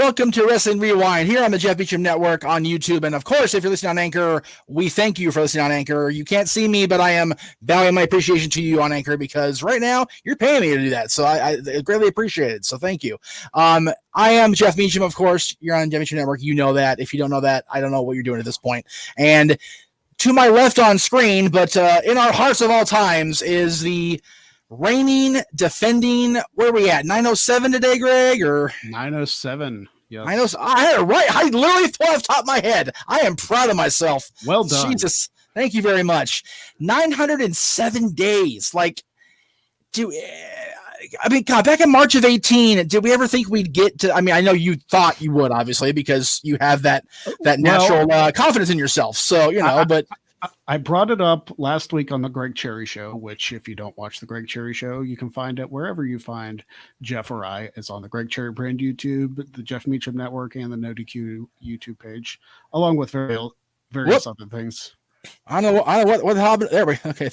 welcome to Wrestling Rewind here on the Jeff Beecham Network on YouTube. And of course, if you're listening on Anchor, we thank you for listening on Anchor. You can't see me, but I am valuing my appreciation to you on Anchor because right now you're paying me to do that. So I greatly appreciate it. So thank you. I am Jeff Beecham, of course. You're on Jeff Beecham Network. You know that. If you don't know that, I don't know what you're doing at this point. And to my left on screen, but in our hearts of all times, is the reigning, defending, where are we at? 907 today, Greg? Or 907. Yes. I had it right. I literally thought off the top of my head. I am proud of myself. Well done. Jesus. Thank you very much. 907 days. Like, God, back in March of 18, did we ever think we'd get to, I know you thought you would, obviously, because you have that natural confidence in yourself. So, but I brought it up last week on the Greg Cherry Show, which if you don't watch the Greg Cherry Show, you can find it wherever you find Jeff or I. It's on the Greg Cherry brand YouTube, the Jeff Meacham Network, and the No DQ YouTube page, along with various other things. I don't know what the Hobbit. There we go. Okay.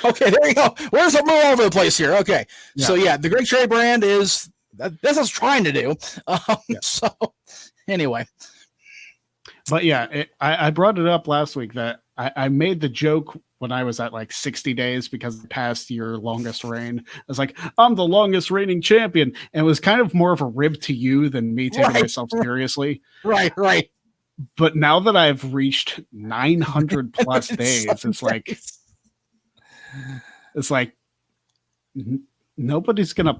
Okay, there you go. We're just all over the place here. Okay. Yeah. So the Greg Cherry brand is that's what I was trying to do. So anyway. But I brought it up last week that I made the joke when I was at like 60 days because the past year longest reign. I was like, I'm the longest reigning champion. And it was kind of more of a rib to you than me taking myself seriously. Right. But now that I've reached 900 plus days, it's like nobody's going to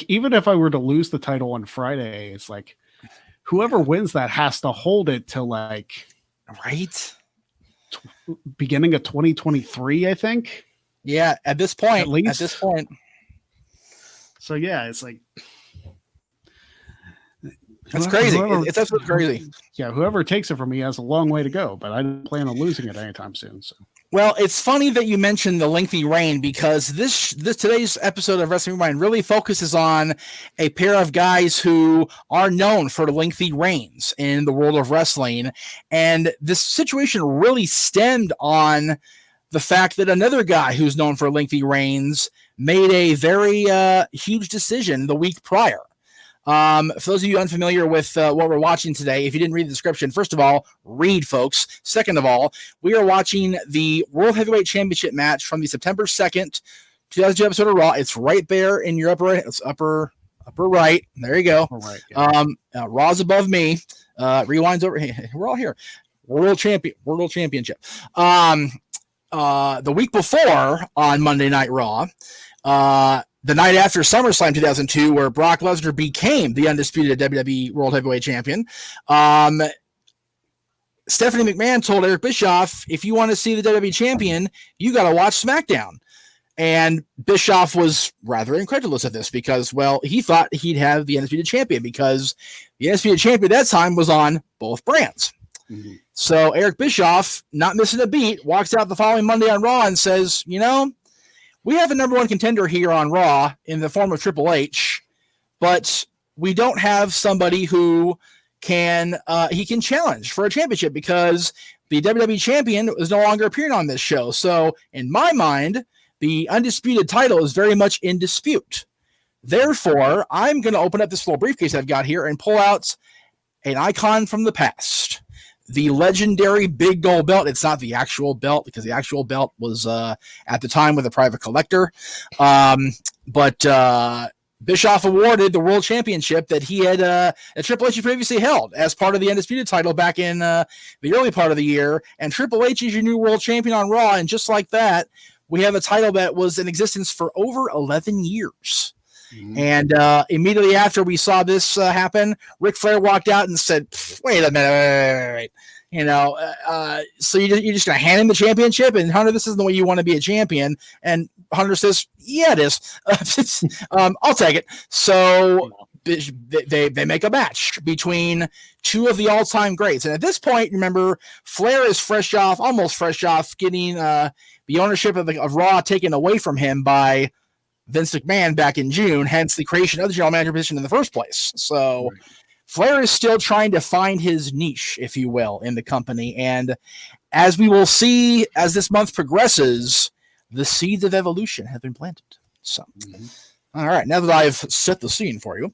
even if I were to lose the title on Friday, it's like whoever wins that has to hold it till beginning of 2023, I think. Yeah, at this point. At least. At this point. So it's like that's crazy. It's absolutely crazy. Yeah, whoever takes it from me has a long way to go, but I don't plan on losing it anytime soon. So. Well, it's funny that you mentioned the lengthy reign because this today's episode of Wrestling Rewind really focuses on a pair of guys who are known for lengthy reigns in the world of wrestling. And this situation really stemmed on the fact that another guy who's known for lengthy reigns made a very huge decision the week prior. For those of you unfamiliar with what we're watching today, if you didn't read the description, first of all, read, folks. Second of all, we are watching the World Heavyweight Championship match from the September 2nd, 2002 episode of Raw. It's right there in your upper right. It's upper right. There you go. Right, yeah. Raw's above me. Rewind's over here. We're all here. World Championship. The week before on Monday Night Raw, the night after SummerSlam 2002, where Brock Lesnar became the undisputed WWE World Heavyweight Champion, Stephanie McMahon told Eric Bischoff, if you want to see the WWE Champion, you got to watch SmackDown. And Bischoff was rather incredulous at this because, he thought he'd have the undisputed champion because the undisputed champion at that time was on both brands. Mm-hmm. So Eric Bischoff, not missing a beat, walks out the following Monday on Raw and says, we have a number one contender here on Raw in the form of Triple H, but we don't have somebody who can challenge for a championship because the WWE champion is no longer appearing on this show. So in my mind, the undisputed title is very much in dispute. Therefore, I'm going to open up this little briefcase I've got here and pull out an icon from the past. The legendary big gold belt. It's not the actual belt because the actual belt was at the time with a private collector. But Bischoff awarded the world championship that he had Triple H previously held as part of the undisputed title back in the early part of the year. And Triple H is your new world champion on Raw. And just like that, we have a title that was in existence for over 11 years. Mm-hmm. And immediately after we saw this happen, Ric Flair walked out and said, wait a minute, wait. So you're just going to hand him the championship? And Hunter, this isn't the way you want to be a champion. And Hunter says, yeah, it is. I'll take it. So they make a match between two of the all-time greats. And at this point, remember, Flair is almost fresh off getting the ownership of Raw taken away from him by Vince McMahon back in June, hence the creation of the general manager position in the first place. So right. Flair is still trying to find his niche, if you will, in the company. And as we will see as this month progresses, the seeds of evolution have been planted. So, All right, now that I've set the scene for you,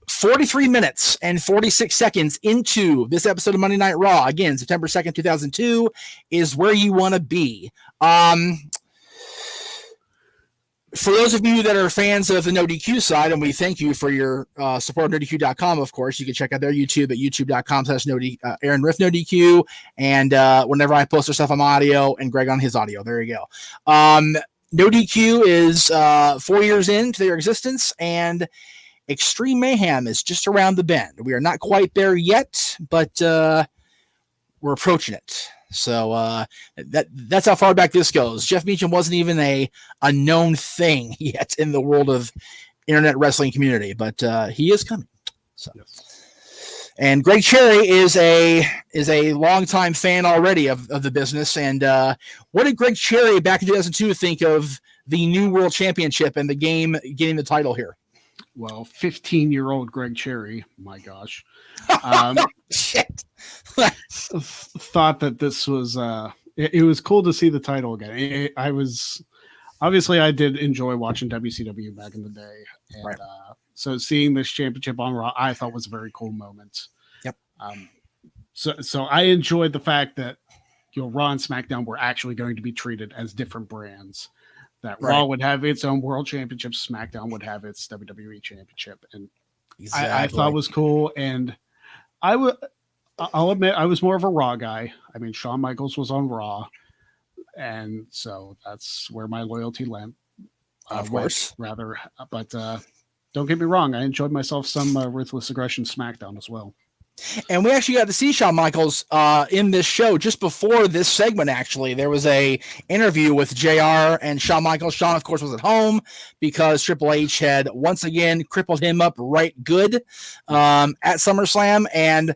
43 minutes and 46 seconds into this episode of Monday Night Raw, again, September 2nd, 2002, is where you want to be. For those of you that are fans of the No DQ side, and we thank you for your support of NoDQ.com, of course, you can check out their YouTube at youtube.com/Aaron Riff No DQ. And whenever I post their stuff on audio, and Greg on his audio, there you go. No DQ is 4 years into their existence, and Extreme Mayhem is just around the bend. We are not quite there yet, but we're approaching it. So that's how far back this goes. Jeff Meacham wasn't even a known thing yet in the world of internet wrestling community, but he is coming. So, yes. And Greg Cherry is a longtime fan already of the business. And what did Greg Cherry back in 2002 think of the new World Championship and the game getting the title here? Well, 15-year-old Greg Cherry, my gosh. Shit. Thought that this was it was cool to see the title again. I did enjoy watching WCW back in the day, and right. So seeing this championship on Raw, I thought was a very cool moment. Yep. So I enjoyed the fact that Raw and SmackDown were actually going to be treated as different brands. That right. Raw would have its own World Championship, SmackDown would have its WWE Championship, and exactly. I thought it was cool. And I'll admit I was more of a Raw guy. I mean, Shawn Michaels was on Raw, and so that's where my loyalty went. Of course, rather. But don't get me wrong, I enjoyed myself some Ruthless Aggression SmackDown as well. And we actually got to see Shawn Michaels in this show just before this segment. Actually, there was a interview with JR and Shawn Michaels. Shawn, of course, was at home because Triple H had once again crippled him up right good at SummerSlam. And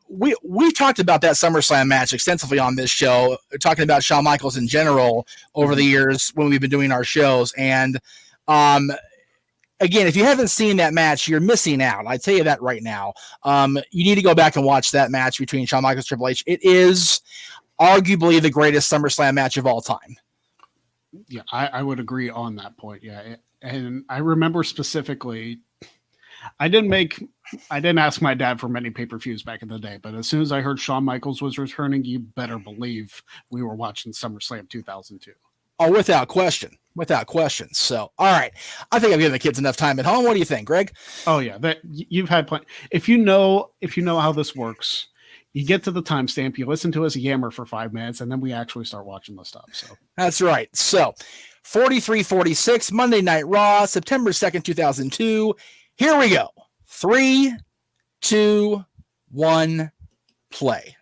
we talked about that SummerSlam match extensively on this show, talking about Shawn Michaels in general over the years when we've been doing our shows. And again, if you haven't seen that match, you're missing out. I tell you that right now. You need to go back and watch that match between Shawn Michaels and Triple H. It is arguably the greatest SummerSlam match of all time. Yeah, I would agree on that point. Yeah, and I remember specifically, I didn't ask my dad for many pay-per-views back in the day, but as soon as I heard Shawn Michaels was returning, you better believe we were watching SummerSlam 2002. Oh, without question. Without question. So, all right. I think I've given the kids enough time at home. What do you think, Greg? Oh yeah, that you've had plenty. If you know how this works, you get to the timestamp, you listen to us yammer for 5 minutes, and then we actually start watching the stuff. So that's right. So 43-46 Monday Night Raw, September 2nd, 2002. Here we go. 3, 2, 1, play.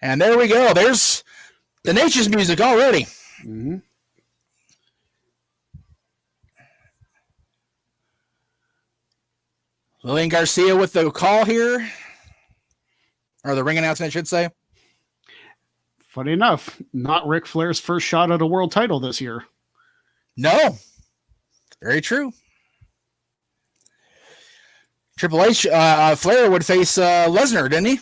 And there we go. There's the Nature's music already. Mm-hmm. Lillian Garcia with the call here, or the ring announcement, I should say. Funny enough, not Ric Flair's first shot at a world title this year. No, very true. Triple H, Flair would face Lesnar, didn't he?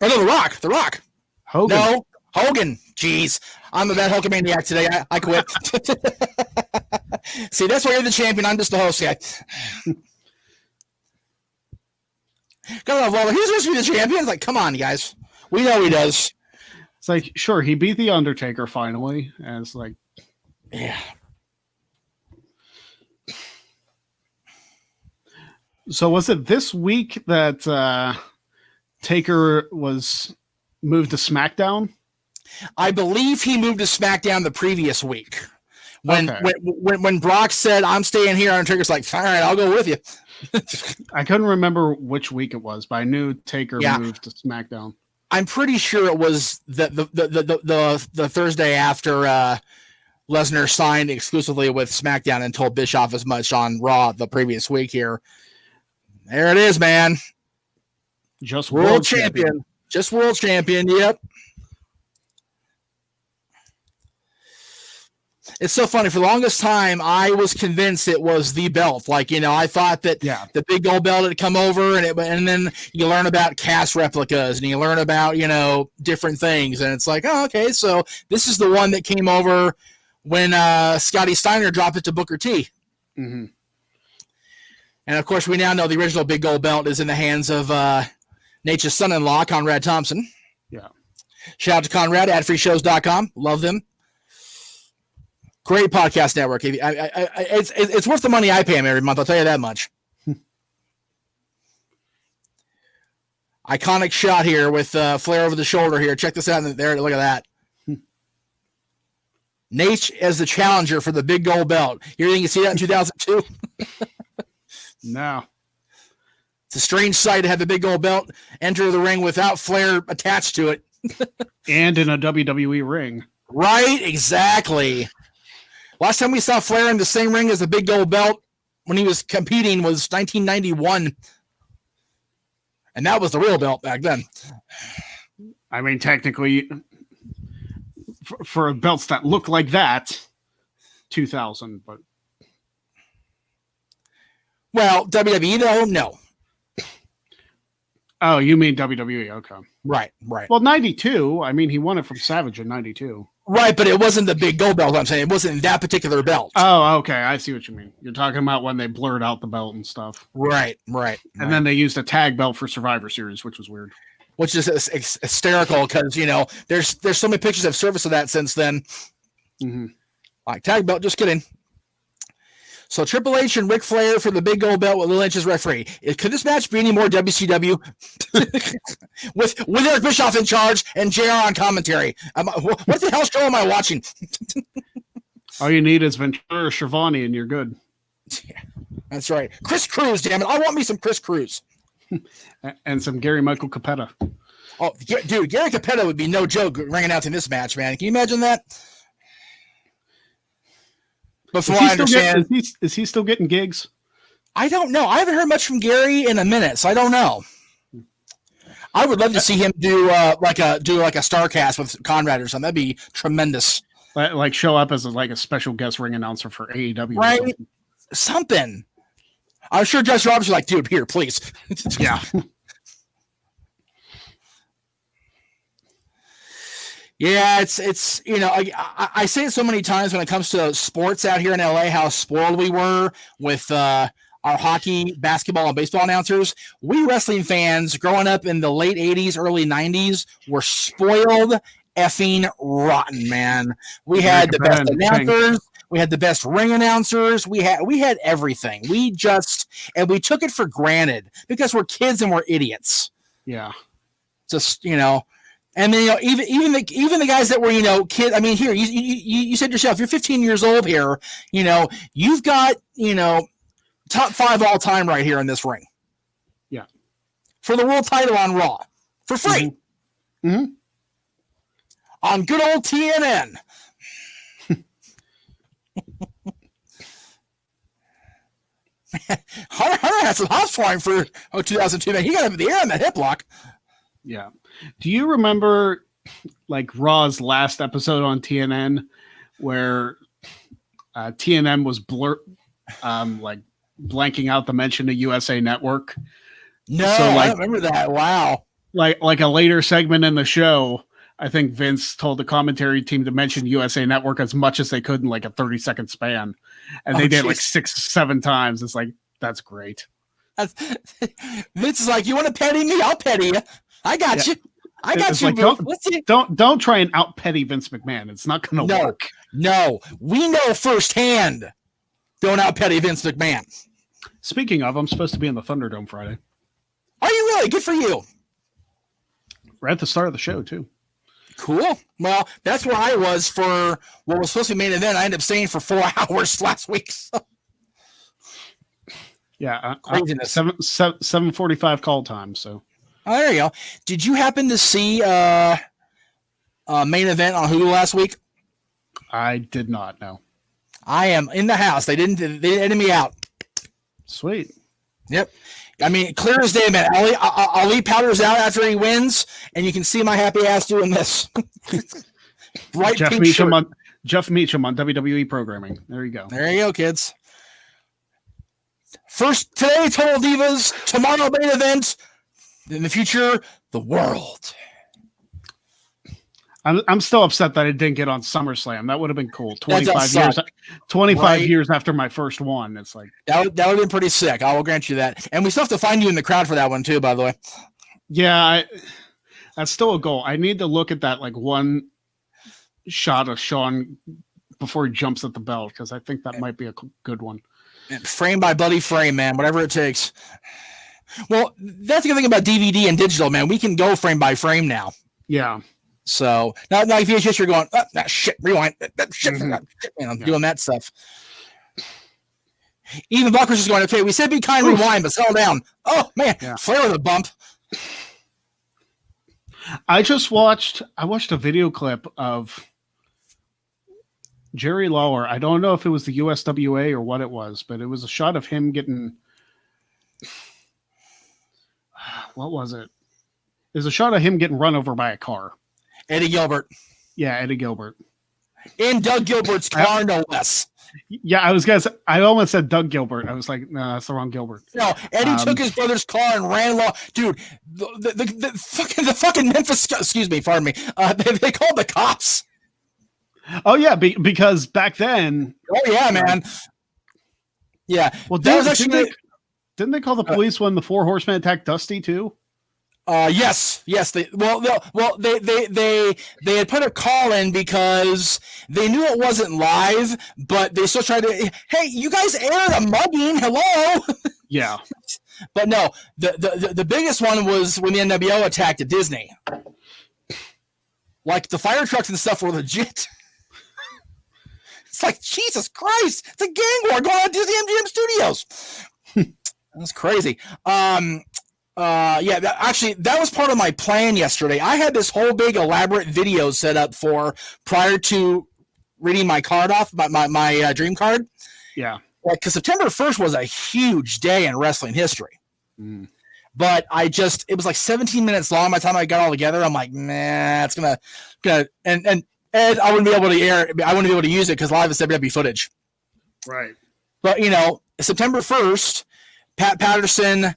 Or no, The Rock. Hogan. No, Hogan. Jeez, I'm a bad Hulkamaniac today. I quit. See, that's why you're the champion. I'm just the host guy. Gotta love Lawler. He's supposed to be the champion. It's like, come on, you guys. We know he does. It's like, sure, he beat The Undertaker finally. And it's like, yeah. So was it this week that Taker was moved to SmackDown? I believe he moved to SmackDown the previous week. When Brock said, I'm staying here, Undertaker's like, all right, I'll go with you. I couldn't remember which week it was, but I knew Taker moved to SmackDown. I'm pretty sure it was the Thursday after Lesnar signed exclusively with SmackDown and told Bischoff as much on Raw the previous week here. There it is, man. Just world champion. Just world champion, yep. It's so funny. For the longest time, I was convinced it was the belt. Like, I thought that the big gold belt had come over, and then you learn about cast replicas, and you learn about, different things. And it's like, oh, okay, so this is the one that came over when Scotty Steiner dropped it to Booker T. Mm-hmm. And, of course, we now know the original big gold belt is in the hands of Nature's son-in-law, Conrad Thompson. Yeah. Shout out to Conrad, adfreeshows.com. Love them. Great podcast network. It's worth the money I pay him every month, I'll tell you that much. Iconic shot here with Flair over the shoulder here. Check this out. There, look at that. Nate as the challenger for the big gold belt. You think you see that in 2002? No. It's a strange sight to have the big gold belt enter the ring without Flair attached to it. And in a WWE ring. Right, exactly. Last time we saw Flair in the same ring as the big gold belt when he was competing was 1991. And that was the real belt back then. I mean, technically, for belts that look like that, 2000, but. Well, WWE, though, no. Oh, you mean WWE? Okay. Right. Well, 92, I mean, he won it from Savage in 92. Right, but it wasn't the big gold belt, I'm saying. It wasn't that particular belt. Oh, okay. I see what you mean. You're talking about when they blurred out the belt and stuff. Right. And then they used a tag belt for Survivor Series, which was weird. Which is hysterical because, there's so many pictures of service of that since then. Mm-hmm. Like, tag belt, just kidding. So Triple H and Ric Flair for the big gold belt with Lil Lynch as referee. Could this match be any more WCW? with Eric Bischoff in charge and JR on commentary. What the hell show am I watching? All you need is Ventura or Schiavone and you're good. Yeah, that's right. Chris Cruz, damn it. I want me some Chris Cruz. And some Gary Michael Capetta. Oh, dude, Gary Capetta would be no joke ringing out in this match, man. Can you imagine that? Before I understand, is he still getting gigs? I don't know. I haven't heard much from Gary in a minute, so I don't know. I would love to see him do like a Starcast with Conrad or something. That'd be tremendous. Like show up as a special guest ring announcer for AEW, right? Something. I'm sure Judge Roberts was like, dude, here, please. Yeah. Yeah, it's I say it so many times when it comes to sports out here in LA, how spoiled we were with our hockey, basketball, and baseball announcers. We wrestling fans growing up in the late 80s, early 90s were spoiled effing rotten, man. We had the best announcers. We had the best ring announcers. We had everything. We took it for granted because we're kids and we're idiots. Yeah. Just, and then, even the guys that were, kids. I mean, here, you said yourself, you're 15 years old here. You've got, top 5 all time right here in this ring. Yeah. For the world title on Raw. For free. Mm-hmm. Mm-hmm. On good old TNN. Hunter had some hops flying for 2002, man. He got up in the air on that hip lock. Yeah. Do you remember Raw's last episode on TNN where TNN was blanking out the mention of USA Network? No, I don't remember that. Wow. Like a later segment in the show, I think Vince told the commentary team to mention USA Network as much as they could in a 30-second span. And they did 6-7 times. It's that's great. Vince is like, you want to petty me? I'll petty you. I got you. I got you. Don't try and out petty Vince McMahon. It's not going to work. No, we know firsthand. Don't out petty Vince McMahon. Speaking of, I'm supposed to be in the Thunderdome Friday. Are you really? Good for you. We're at the start of the show too. Cool. Well, that's where I was for what was supposed to be main event. I ended up staying for 4 hours last week. So. Yeah, craziness. 7:45 call time. So. Oh, there you go. Did you happen to see main event on Hulu last week? I did not. No. I am in the house. They edited me out. Sweet. Yep. I mean, clear as day, man. Ali powders out after he wins, and you can see my happy ass doing this. Right, Jeff Meacham on WWE programming. There you go. There you go, kids. First today, Total Divas. Tomorrow, main event. In the future, the world. I'm still upset that it didn't get on SummerSlam. That would have been cool. 25 right? years after my first one. It's like that would have been pretty sick. I will grant you that. And we still have to find you in the crowd for that one too, by the way. Yeah, that's still a goal. I need to look at that like one shot of Shawn before he jumps at the belt, because I think that might be a good one. Frame by bloody frame, man. Whatever it takes. Well, that's the good thing about DVD and digital, man. We can go frame by frame now. Yeah. So now if you just you're going, shit, rewind, shit, doing that stuff. Even Bucker's just going, okay, we said be kind, rewind, but settle down. Oh man, Flair with a bump. I watched a video clip of Jerry Lawler. I don't know if it was the USWA or what it was, but it was a shot of him getting. What was it? There's a shot of him getting run over by a car. Eddie Gilbert. Yeah, Eddie Gilbert. In Doug Gilbert's car, no less. Yeah, I almost said Doug Gilbert. I was like, no, that's the wrong Gilbert. No, Eddie took his brother's car and ran along. Dude, the fucking Memphis, excuse me, pardon me. They called the cops. Oh yeah, because back then. Oh yeah, man. Yeah. Well, didn't they call the police when the Four Horsemen attacked Dusty too? Yes. They had put a call in because they knew it wasn't live, but they still tried to. Hey, you guys aired a mugging. Hello. Yeah. But no, the biggest one was when the NWO attacked at Disney. Like the fire trucks and stuff were legit. It's like Jesus Christ! It's a gang war going on at Disney MGM Studios. That's crazy. Actually, that was part of my plan yesterday. I had this whole big elaborate video set up for prior to reading my card off, my dream card. Yeah. Because September 1st was a huge day in wrestling history. Mm. But it was like 17 minutes long by the time I got all together. I'm like, nah, it's gonna and Ed, I wouldn't be able to air. I wouldn't be able to use it because a lot of it's WWE footage. Right. But September 1st, Pat Patterson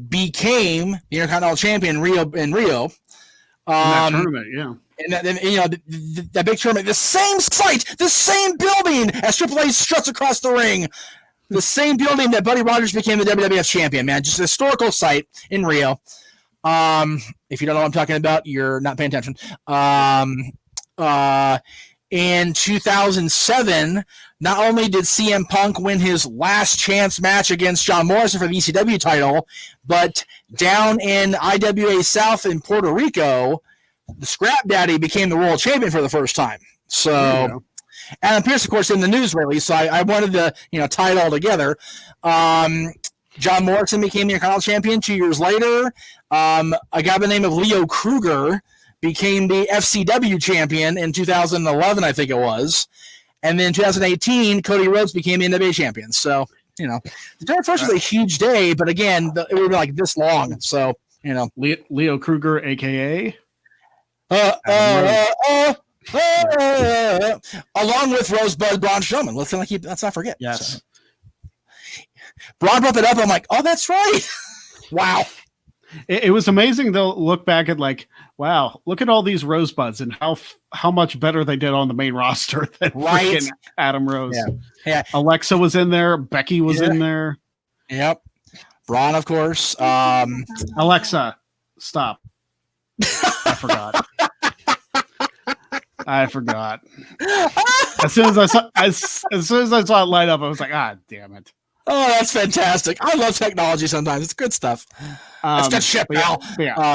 became the Intercontinental Champion in Rio. In that tournament, yeah. And that big tournament, the same site, the same building as Triple H struts across the ring. The same building that Buddy Rogers became the WWF champion, man. Just a historical site in Rio. If you don't know what I'm talking about, you're not paying attention. In 2007, not only did CM Punk win his last chance match against John Morrison for the ECW title, but down in IWA South in Puerto Rico, the Scrap Daddy became the world champion for the first time. So, Adam Pearce, of course, in the news lately, so I wanted to tie it all together. John Morrison became the Intercontinental Champion 2 years later. A guy by the name of Leo Kruger became the FCW champion in 2011, I think it was. And then in 2018, Cody Rhodes became the NWA champion. So, the Dark First was a huge day, but again, it would be like this long. So, Leo Kruger, a.k.a. Along with Rosebud Braun Strowman. Let's not forget. Yes. So. Braun brought that up. I'm like, oh, that's right. Wow. It was amazing to look back at wow, look at all these Rosebuds and how much better they did on the main roster than freaking Adam Rose. Yeah. Alexa was in there. Becky was in there. Yep. Braun, of course. Alexa, stop. I forgot. As soon as I saw it light up, I was like, damn it. Oh, that's fantastic. I love technology sometimes. It's good stuff. It's good shit, pal.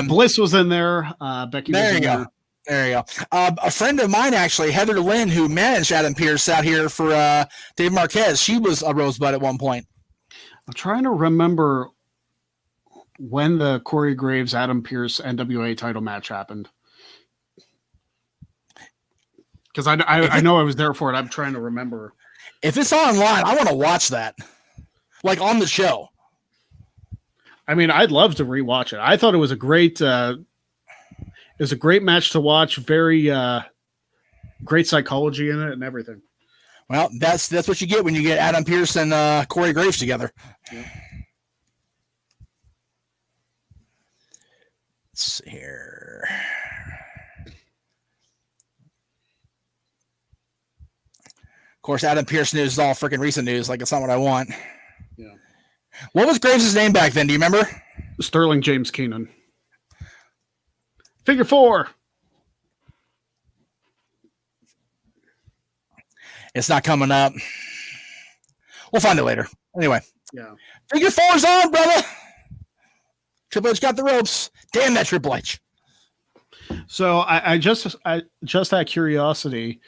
Bliss was in there. Becky was in there. There you go. A friend of mine, actually, Heather Lynn, who managed Adam Pearce out here for Dave Marquez, she was a Rosebud at one point. I'm trying to remember when the Corey Graves, Adam Pearce NWA title match happened. Because I know I was there for it. I'm trying to remember. If it's online, I want to watch that. Like on the show. I mean, I'd love to rewatch it. I thought it was a great match to watch. Very great psychology in it and everything. Well, that's what you get when you get Adam Pearce and Corey Graves together. Yeah. Let's see here. course, Adam Pearce news is all freaking recent news. Like, it's not what I want. Yeah. What was Graves' name back then? Do you remember? Sterling James Keenan. Figure 4. It's not coming up. We'll find it later. Anyway. Yeah. Figure 4's on, brother. Triple H got the ropes. Damn that Triple H. So I just out of curiosity,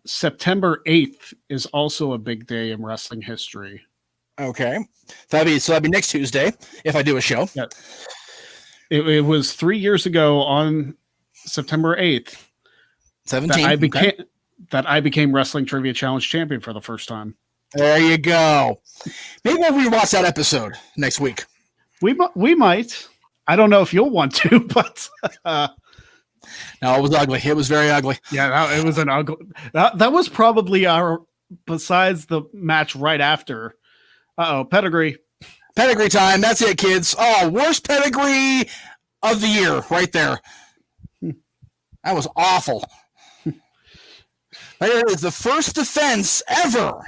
September 8th is also a big day in wrestling history. Okay. That'd be next Tuesday if I do a show. Yeah. It was 3 years ago on September 8th 17 that I became Wrestling Trivia Challenge champion for the first time. There you go. Maybe we'll rewatch that episode next week. We might. I don't know if you'll want to, but no, it was ugly. It was very ugly. Yeah, it was an ugly. That was probably our, besides the match right after. Pedigree. Pedigree time. That's it, kids. Oh, worst pedigree of the year right there. That was awful. It is the first defense ever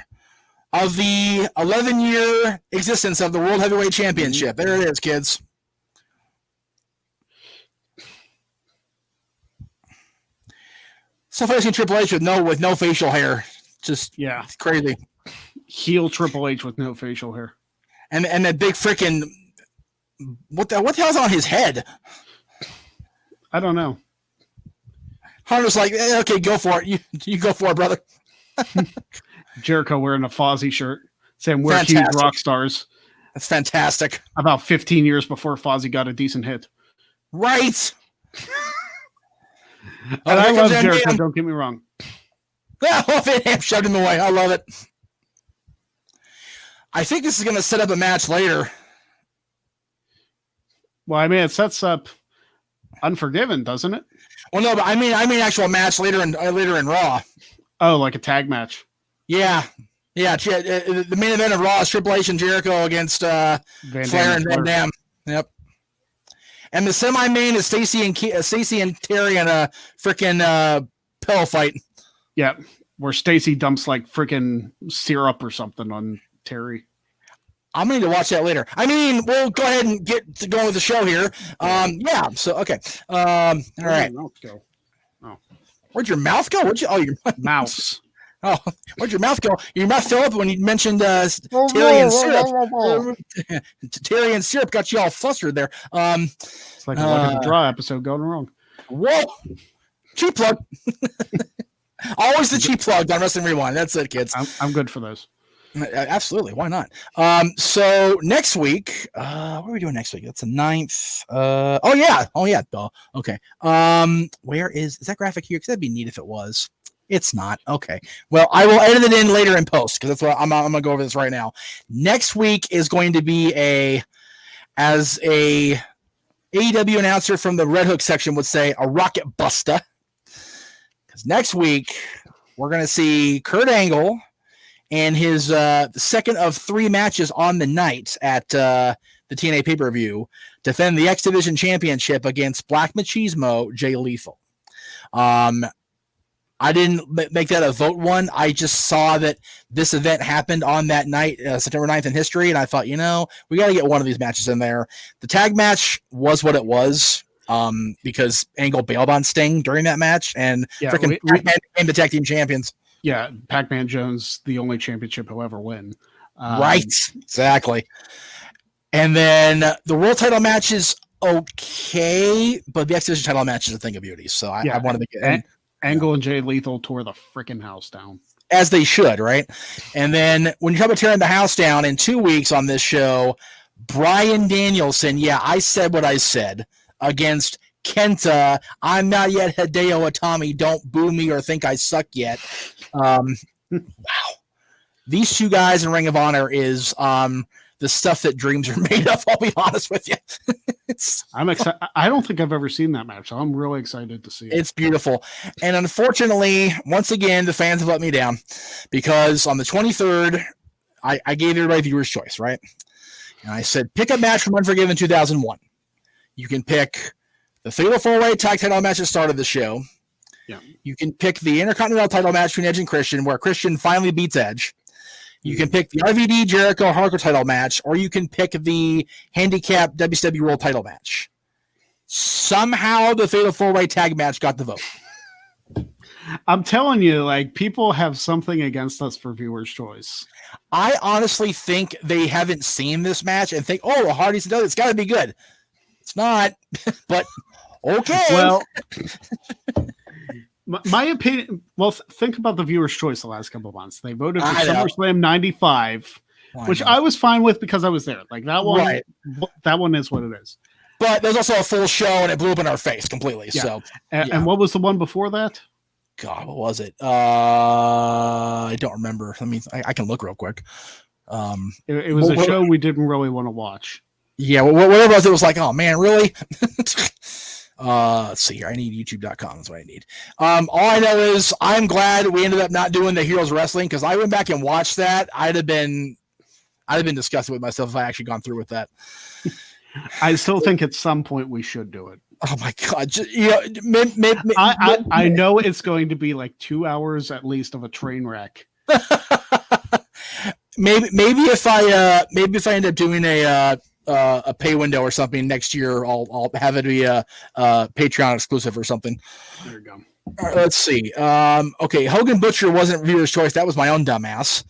of the 11-year existence of the World Heavyweight Championship. There it is, kids. So far, I've seen Triple H with no facial hair. Just crazy. Heel Triple H with no facial hair. And that big freaking what the hell's on his head? I don't know. Hunter's like, okay, go for it. You go for it, brother. Jericho wearing a Fozzy shirt saying we're huge rock stars. That's fantastic. About 15 years before Fozzy got a decent hit. Right. And I love Jericho, don't get me wrong. Oh, Van Dam shoved him away. I love it. I think this is going to set up a match later. Well, I mean, it sets up Unforgiven, doesn't it? Well, no, but I mean actual match later in Raw. Oh, like a tag match. Yeah. The main event of Raw is Triple H and Jericho against FLAIR and Van Dam. Yep. And the semi-main is Stacey and Terry in a freaking pillow fight. Yeah, where Stacey dumps like freaking syrup or something on Terry. I'm going to watch that later. I mean, we'll go ahead and get to going with the show here. Yeah. So okay. All right. Where'd your mouth go? Your mouse. Oh, where'd your mouth go? Your mouth fell up when you mentioned Terry and syrup. Terry and syrup got you all flustered there. It's like a Luck of the Draw episode going wrong. Whoa! Cheap plug. Always the cheap plug on Wrestling Rewind. That's it, kids. I'm good for those. Absolutely. Why not? So next week, what are we doing next week? That's the 9th. Oh yeah. Duh. Okay. Where is that graphic here? Because that'd be neat if it was. It's not. Okay. Well, I will edit it in later in post because that's what I'm going to go over this right now. Next week is going to be as a AEW announcer from the Red Hook section would say, a rocket buster. Because next week we're going to see Kurt Angle and his second of 3 matches on the night at the TNA pay-per-view defend the X Division Championship against Black Machismo, Jay Lethal. I didn't make that a vote one. I just saw that this event happened on that night, September 9th in history, and I thought, we got to get one of these matches in there. The tag match was what it was because Angle bailed on Sting during that match, and freaking Pac-Man became the tag team champions. Yeah, Pac-Man Jones, the only championship he'll ever win. Right, exactly. And then the world title match is okay, but the X Division title match is a thing of beauty, so I wanted to get in. Angle and Jay Lethal tore the freaking house down. As they should, right? And then when you talk about tearing the house down, in 2 weeks on this show, Bryan Danielson, I said what I said, against Kenta. I'm not yet Hideo Itami. Don't boo me or think I suck yet. Wow. These two guys in Ring of Honor is the stuff that dreams are made of, I'll be honest with you. I'm excited. I don't think I've ever seen that match, so I'm really excited to see it. It's beautiful. And unfortunately, once again, the fans have let me down because on the 23rd, I gave everybody viewer's choice, right? And I said, pick a match from Unforgiven 2001. You can pick the Fatal 4-Way tag title match that started the show. Yeah. You can pick the Intercontinental title match between Edge and Christian, where Christian finally beats Edge. You can pick the RVD Jericho Hardcore title match, or you can pick the handicap WCW World title match. Somehow the Fatal 4-Way tag match got the vote. I'm telling you, like, people have something against us for viewers' choice. I honestly think they haven't seen this match and think, oh, Hardy's done it. It's got to be good. It's not, but okay. Well, my opinion. Well, think about the viewers' choice the last couple of months. They voted for SummerSlam '95, which I was fine with because I was there. Like that one, right. That one is what it is. But there's also a full show, and it blew up in our face completely. Yeah. So, and what was the one before that? God, what was it? I don't remember. I can look real quick. It was a show we didn't really want to watch. Yeah, whatever it was like, oh man, really? Let's see here. I need youtube.com. That's what I need. All I know is I'm glad we ended up not doing the Heroes Wrestling, because I went back and watched that. I'd have been disgusted with myself if I actually gone through with that. I still think at some point we should do it. Oh my God. I know it's going to be like 2 hours at least of a train wreck. maybe if I end up doing a pay window or something next year, I'll have it be a Patreon exclusive or something. There you go. All right, let's see. Okay, Hogan Butcher wasn't viewer's choice. That was my own dumbass.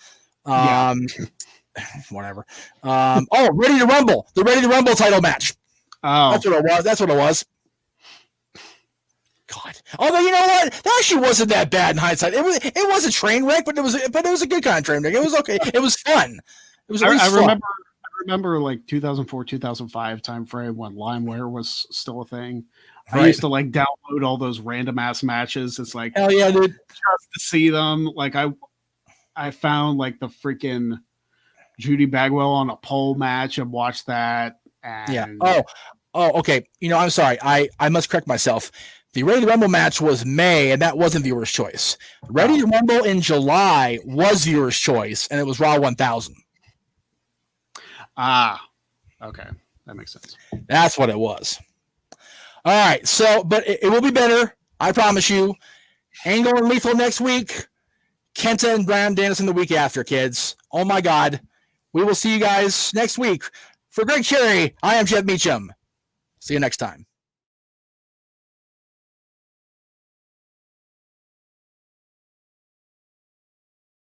Whatever. Ready to Rumble. The Ready to Rumble title match. Oh, that's what it was. God. Although, you know what? That actually wasn't that bad in hindsight. It was a train wreck, but it was a good kind of train wreck. It was okay. It was fun. It was I remember like 2004, 2005 time frame when LimeWire was still a thing. Right. I used to like download all those random ass matches. It's like, hell yeah, dude. Just to see them. Like I found like the freaking Judy Bagwell on a pole match and watched that. And yeah. Oh, okay. You know, I'm sorry. I must correct myself. The Ready to Rumble match was May, and that wasn't viewer's choice. Ready to Rumble in July was viewer's choice, and it was Raw 1000. Okay. That makes sense. That's what it was. All right. So, but it will be better. I promise you. Angle and Lethal next week. Kenta and Bryan Danielson the week after, kids. Oh, my God. We will see you guys next week. For Greg Cherry, I am Jeff Meacham. See you next time.